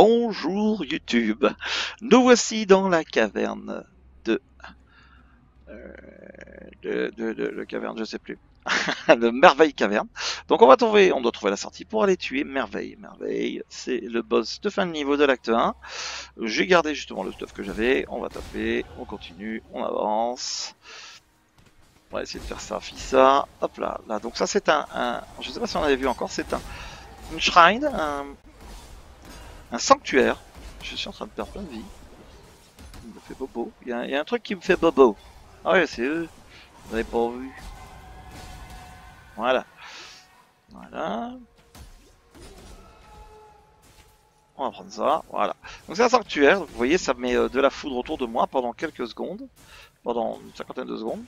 Bonjour YouTube, nous voici dans la caverne de... de caverne, je sais plus, de Merveille Caverne. Donc on doit trouver la sortie pour aller tuer Merveille. Merveille, c'est le boss de fin de niveau de l'acte 1. J'ai gardé justement le stuff que j'avais, on va taper, on continue, on avance. On va essayer de faire ça, ça, hop là, là. Donc ça c'est je sais pas si on avait vu encore, c'est une shrine, un sanctuaire. Je suis en train de perdre plein de vie. Il me fait bobo. Il y a un truc qui me fait bobo. Ah ouais, c'est eux. Vous n'avez pas vu. Voilà. Voilà. On va prendre ça. Voilà. Donc c'est un sanctuaire. Donc, vous voyez, ça met de la foudre autour de moi pendant quelques secondes. Pendant une cinquantaine de secondes.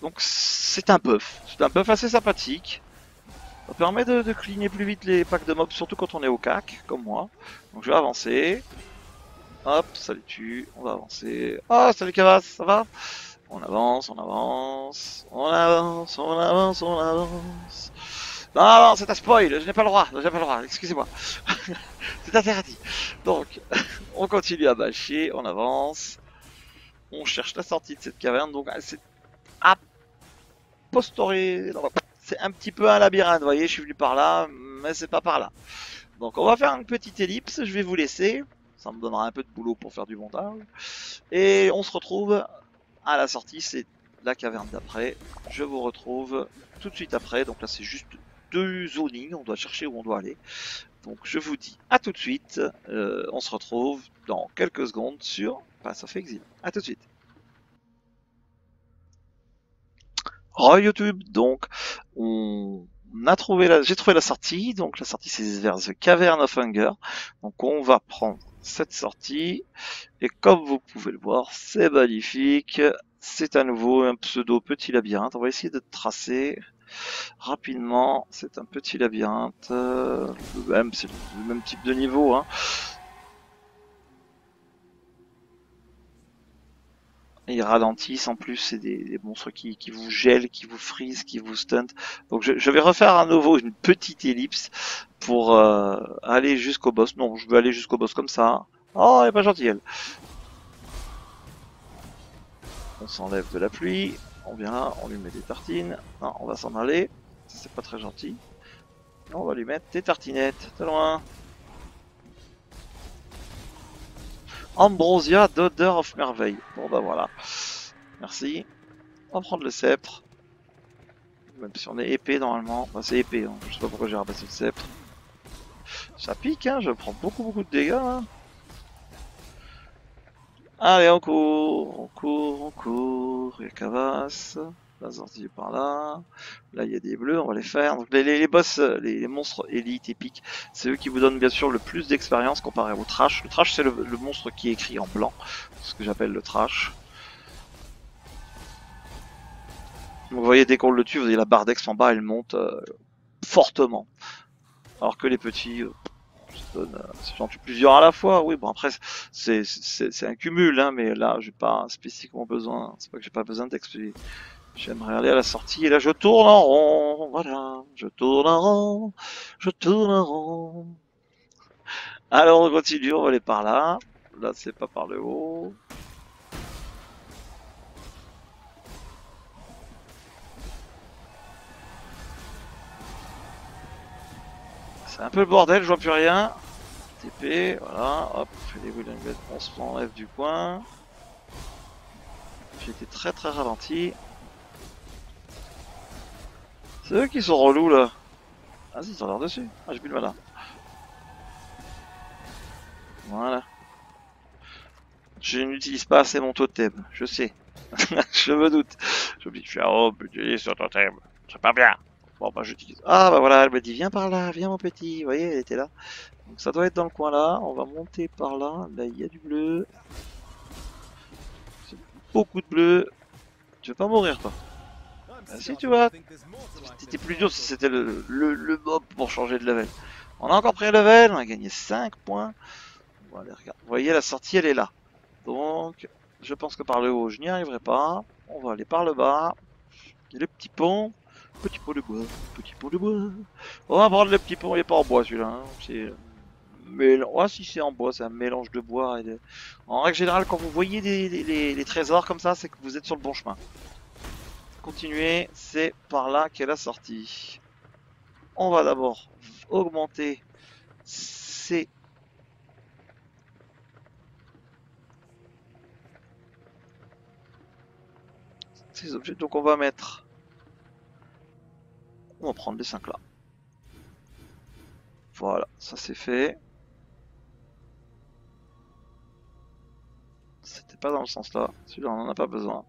Donc c'est un buff. C'est un buff assez sympathique. Ça permet de cligner plus vite les packs de mobs, surtout quand on est au cac, comme moi. Donc je vais avancer. Hop, ça les tue. On va avancer. Oh, salut Cavas, ça va? On avance, on avance, on avance, on avance, on avance. Non, non, c'est un spoil, je n'ai pas le droit, excusez-moi. C'est interdit. Donc, on continue à bâcher, on avance. On cherche la sortie de cette caverne, donc c'est à postorer. C'est un petit peu un labyrinthe, vous voyez, je suis venu par là, mais c'est pas par là. Donc on va faire une petite ellipse, je vais vous laisser. Ça me donnera un peu de boulot pour faire du montage. Et on se retrouve à la sortie, c'est la caverne d'après. Je vous retrouve tout de suite après. Donc là, c'est juste deux zonings. On doit chercher où on doit aller. Donc je vous dis à tout de suite. On se retrouve dans quelques secondes sur Path of Exile. À tout de suite. Oh YouTube, donc j'ai trouvé la sortie. Donc la sortie c'est vers The Cavern of Hunger. Donc on va prendre cette sortie. Et comme vous pouvez le voir, c'est magnifique. C'est à nouveau un pseudo petit labyrinthe. On va essayer de tracer rapidement. C'est un petit labyrinthe. C'est le même type de niveau. Hein. Et ils ralentissent en plus, c'est des monstres qui vous gèlent, qui vous frisent, qui vous stuntent. Donc je vais refaire à nouveau une petite ellipse pour aller jusqu'au boss. Non, je veux aller jusqu'au boss comme ça. Oh, elle est pas gentille elle. On s'enlève de la pluie. On vient là, on lui met des tartines. Non, on va s'en aller. C'est pas très gentil. On va lui mettre des tartinettes. De loin. Ambrosia d'odeur of merveille. Bon bah voilà. Merci. On va prendre le sceptre. Même si on est épée normalement. Bah c'est épée, hein. Je sais pas pourquoi j'ai ramassé le sceptre. Ça pique, hein. Je prends beaucoup de dégâts. Hein. Allez, on court. On court, on court. Il y a Cavas. La sortie par là. Là, il y a des bleus, on va les faire. Donc, les boss, les monstres élites épiques, c'est eux qui vous donnent bien sûr le plus d'expérience comparé au trash. Le trash, c'est le monstre qui est écrit en blanc. C'est ce que j'appelle le trash. Donc, vous voyez, dès qu'on le tue, vous avez la barre d'ex en bas, elle monte fortement. Alors que les petits, si j'en tue plusieurs à la fois, oui, bon après, c'est un cumul, hein, mais là, j'ai pas spécifiquement besoin, c'est pas que j'ai pas besoin d'expédier. J'aimerais aller à la sortie et là je tourne en rond, voilà, je tourne en rond, je tourne en rond. Alors on continue, on va aller par là. Là c'est pas par le haut. C'est un peu le bordel, je vois plus rien. TP, voilà, hop, on fait des wheel on se enlève du coin. J'ai été très ralenti. C'est eux qui sont relous là. Vas-y, ils ont l'air dessus. Ah, j'ai plus de mana. Voilà. Je n'utilise pas assez mon totem, je sais. Je me doute. J'oublie de faire, oh, budget sur totem. C'est pas bien. Bon, bah, j'utilise. Ah, bah voilà, elle m'a dit, viens par là, viens mon petit. Vous voyez, elle était là. Donc, ça doit être dans le coin là. On va monter par là. Là, il y a du bleu. Beaucoup de bleu. Tu veux pas mourir, toi? Ah, si, tu vois. C'était plus dur si c'était le mob pour changer de level. On a encore pris un level, on a gagné 5 points. Bon, allez, regarde. Vous voyez, la sortie, elle est là. Donc, je pense que par le haut, je n'y arriverai pas. On va aller par le bas. Il y a le petit pont. Petit pont de bois. Petit pont de bois. On va prendre le petit pont. Il n'est pas en bois celui-là. Hein. C'est mélange. Ouais, si c'est en bois, c'est un mélange de bois et de... En règle générale, quand vous voyez les trésors comme ça, c'est que vous êtes sur le bon chemin. Continuez, c'est par là qu'est la sortie. On va d'abord augmenter ces objets. Donc on va mettre... On va prendre les 5 là. Voilà, ça c'est fait. C'était pas dans le sens là. Celui-là on en a pas besoin.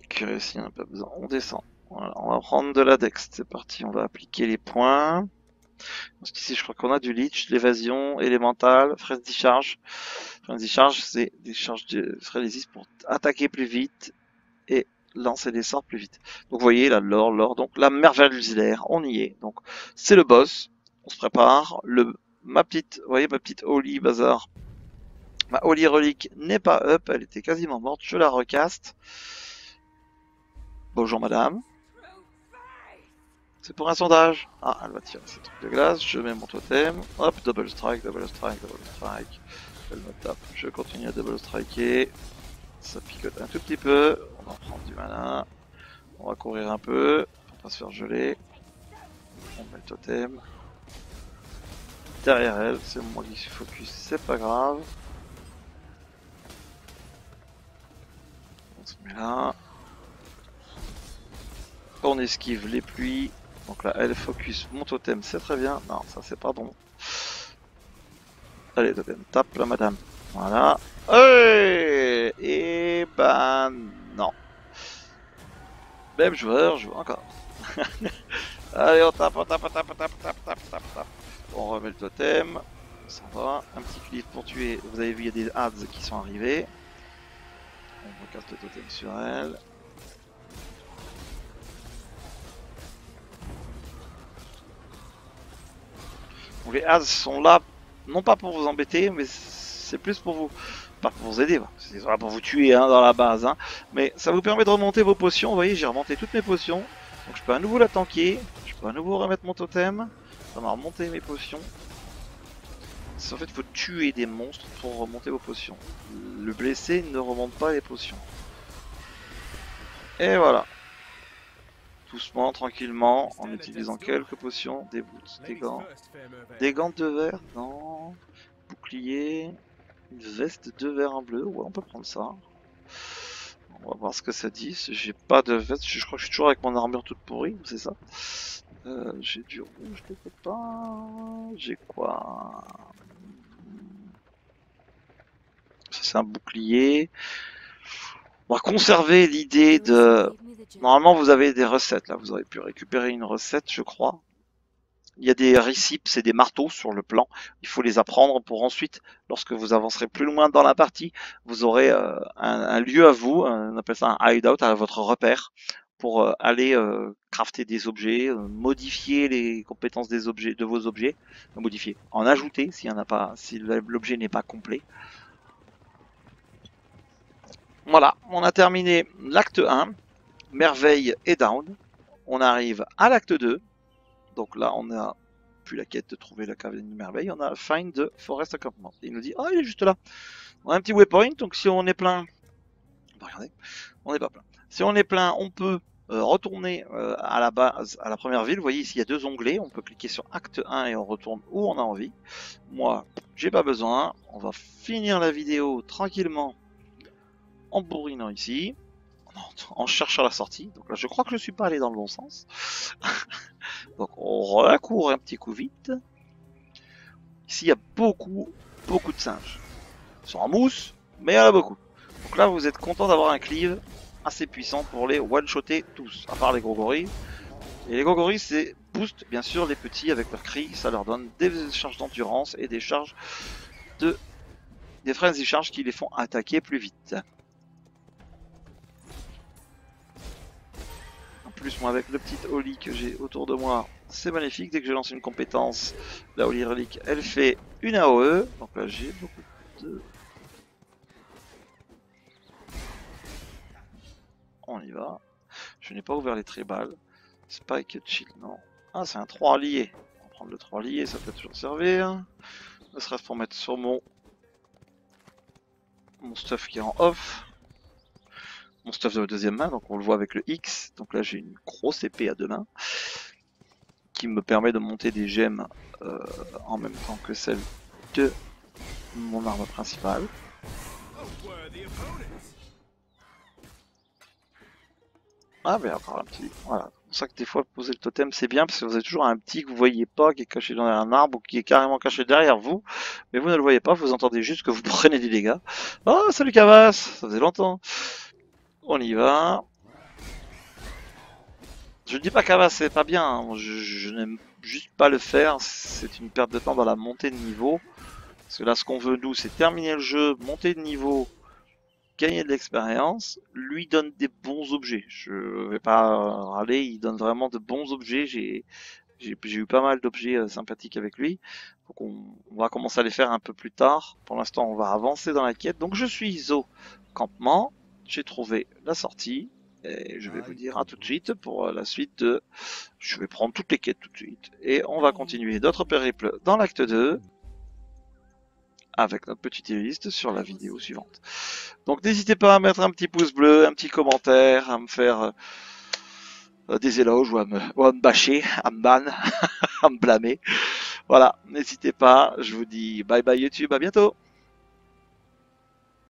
Accuracy on n'a pas besoin. On descend. Voilà, on va prendre de la dex. C'est parti, on va appliquer les points. Parce qu'ici je crois qu'on a du leech, l'évasion, élémental, frenzy charge. Frenzy charge c'est des charges de frenzy pour attaquer plus vite et lancer des sorts plus vite. Donc vous voyez là l'or, donc la merveilleuse, on y est. Donc c'est le boss, on se prépare. Ma petite, vous voyez ma petite Holy Bazar, ma Holy Relique n'est pas up, elle était quasiment morte, je la recaste. Bonjour madame. C'est pour un sondage. Ah, elle va tirer ses trucs de glace, je mets mon totem. Hop, double strike, double strike, double strike. Elle me tape, je continue à double striker. Ça picote un tout petit peu, on va prendre du mana. On va courir un peu, pour pas se faire geler. On met le totem. Derrière elle, c'est moi qui suis focus, c'est pas grave. On se met là. On esquive les pluies. Donc là, elle focus mon totem, c'est très bien. Non, ça c'est pas bon. Allez, totem, tape la madame. Voilà. Hey et ben non. Même joueur joue encore. Allez, on tape, on tape, on tape, on tape, on tape, on tape, on tape, on tape. On remet le totem. On s'en va. Un petit cliff pour tuer. Vous avez vu, il y a des ads qui sont arrivés. On recasse le totem sur elle. Donc les ads sont là, non pas pour vous embêter, mais c'est plus pour vous, pas pour vous aider, c'est là pour vous tuer hein, dans la base, hein. Mais ça vous permet de remonter vos potions. Vous voyez, j'ai remonté toutes mes potions, donc je peux à nouveau la tanker, je peux à nouveau remettre mon totem, ça m'a remonté mes potions. En fait, il faut tuer des monstres pour remonter vos potions. Le blessé ne remonte pas les potions. Et voilà. Doucement, tranquillement, en utilisant quelques potions, des boots, des gants de verre, non, bouclier, une veste de verre en bleu, ouais on peut prendre ça. On va voir ce que ça dit, j'ai pas de veste, je crois que je suis toujours avec mon armure toute pourrie, c'est ça. J'ai du rouge quelque part, j'ai quoi? Ça c'est un bouclier. On va conserver l'idée de... Normalement vous avez des recettes là, vous aurez pu récupérer une recette je crois. Il y a des récips, c'est des marteaux sur le plan. Il faut les apprendre pour ensuite, lorsque vous avancerez plus loin dans la partie, vous aurez un lieu à vous, on appelle ça un hideout, à votre repère, pour aller crafter des objets, modifier les compétences des objets, de vos objets, modifier, en ajouter s'il y en a pas, si l'objet n'est pas complet. Voilà, on a terminé l'acte 1, merveille et down. On arrive à l'acte 2. Donc là, on a plus la quête de trouver la caverne de merveille, on a Find the Forest Encampment. Et il nous dit, ah, il est juste là. On a un petit waypoint, donc si on est plein, regardez, on n'est pas plein. Si on est plein, on peut retourner à la base, à la première ville. Vous voyez ici, il y a deux onglets. On peut cliquer sur Acte 1 et on retourne où on a envie. Moi, j'ai pas besoin. On va finir la vidéo tranquillement en bourrinant ici, en cherchant la sortie. Donc là, je crois que je suis pas allé dans le bon sens. Donc on recourt un petit coup vite. Ici, il y a beaucoup de singes. Ils sont en mousse, mais il y en a beaucoup. Donc là, vous êtes content d'avoir un cleave assez puissant pour les one-shotter tous, à part les gros gorilles. Et les gros gorilles, c'est boost, bien sûr, les petits avec leurs cris, ça leur donne des charges d'endurance et des charges de... des frenzy charges qui les font attaquer plus vite. En plus, moi, avec le petit Holy que j'ai autour de moi, c'est magnifique. Dès que je lance une compétence, la Holy Relic, elle fait une AOE. Donc là, j'ai beaucoup de... On y va. Je n'ai pas ouvert les tribales. Spike chill, non. Ah, c'est un 3 lié. On va prendre le 3 lié, ça peut toujours servir. Ne serait-ce pour mettre sur mon stuff qui est en off. Mon stuff de la deuxième main, donc on le voit avec le X. Donc là j'ai une grosse épée à deux mains qui me permet de monter des gemmes en même temps que celle de mon arme principale. Ah mais encore un petit, voilà. C'est pour ça que des fois poser le totem c'est bien parce que vous avez toujours un petit que vous voyez pas qui est caché dans un arbre ou qui est carrément caché derrière vous, mais vous ne le voyez pas, vous entendez juste que vous prenez des dégâts. Oh salut Cavas, ça faisait longtemps. On y va. Je dis pas qu'Ava c'est pas bien, hein. Je n'aime juste pas le faire, c'est une perte de temps dans la montée de niveau. Parce que là ce qu'on veut nous c'est terminer le jeu, monter de niveau, gagner de l'expérience, lui donne des bons objets. Je vais pas râler, il donne vraiment de bons objets, j'ai eu pas mal d'objets sympathiques avec lui. Donc on va commencer à les faire un peu plus tard. Pour l'instant on va avancer dans la quête. Donc je suis au campement, j'ai trouvé la sortie. Et je vais vous dire à tout de suite pour la suite de... Je vais prendre toutes les quêtes tout de suite. Et on va continuer notre périple dans l'acte 2 avec notre petite liste sur la vidéo suivante. Donc n'hésitez pas à mettre un petit pouce bleu, un petit commentaire, à me faire des éloges ou à me bâcher, à me ban, à me blâmer. Voilà, n'hésitez pas, je vous dis bye bye YouTube, à bientôt.